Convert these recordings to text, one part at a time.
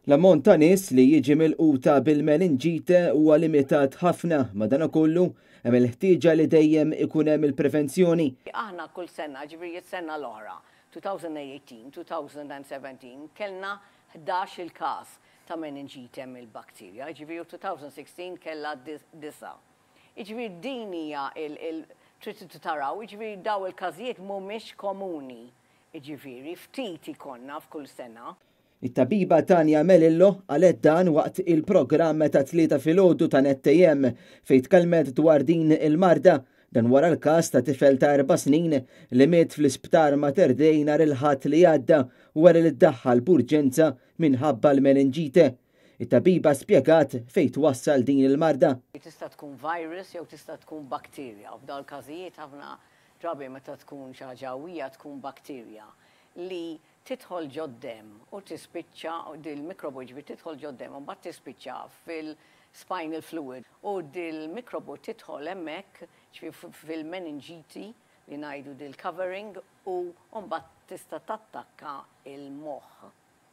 L-ammont ta' nies li jiġi milquta bil-meningite huwa limitat ħafna, madankollu hemm il-ħtieġa li dejjem ikun hemm il-prevenzjoni. Aħna kull sena, ġifieri s-sena l-oħra, 2018, 2017, kellna 11 il-każ ta' meningite mill-bakterja, ġifieri 2016 kellha 9. Ġifieri din hija trid taraw, ġifieri daw il-każijiet mhumiex komuni, ġifieri ftit ikonna f'kull sena. It-tabiba Tanja Melillo qalet dan waqt il-programm ta' 3 filgħodu ta' NetAM fejn tkellmet dwar din il-marda dan wara l-każ ta' tifel ta' 4 snin li miet fl-isptar Mater Dei nhar il-Ħadd li għadda wara li ddaħħal b'urġenza minħabba l-meningite. It-tabiba spjegat fejn twassal din il-marda. Tista' tkun virus jew tista' tkun bakterja. F'dawn il-każijiet ħafna drabi meta tkun xi ħaġa qawwija tkun bakterja li tidħol ġoddem u tispiċċa dil-mikrobu ġifieri tidħol ġoddem u mbagħad tispiċċa fil-spinal fluid u dil-mikrobu tidħol hemmhekk fil-meningiti li ngħidu dil-covering u mbagħad tista' tattakka il-moħħ.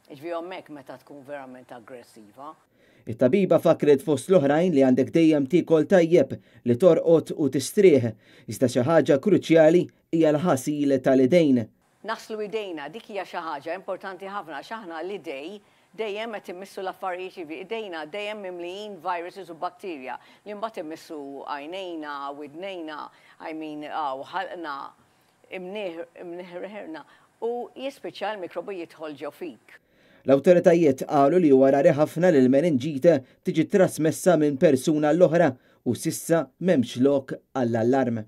Ġifieri hemmhekk meta tkun verament aggressiva. It-tabiba fakret fost l-oħrajn li għandek dejjem tiekol tajjeb li torqod u tistrieħ, iżda xi ħaġa kruċjali hija l-ħasil tal-idejn. Naslu idejna, dik hija xi ħaġa importanti ħafna x'aħna l-idej dejjem qed immissu l-affarijiet idejna dejjem mimlijin viruses u bakterja li mbagħad immissu għajnejna, widnejna, ħalqna, imnieħrna u jispiċċa l-mikrobu jidħol ġew fik. L-awtoritajiet qalu li huwa rari ħafna li l-meningite tiġi trasmessa minn persuna l-oħra u sissa m'hemmx lok għall-allarm.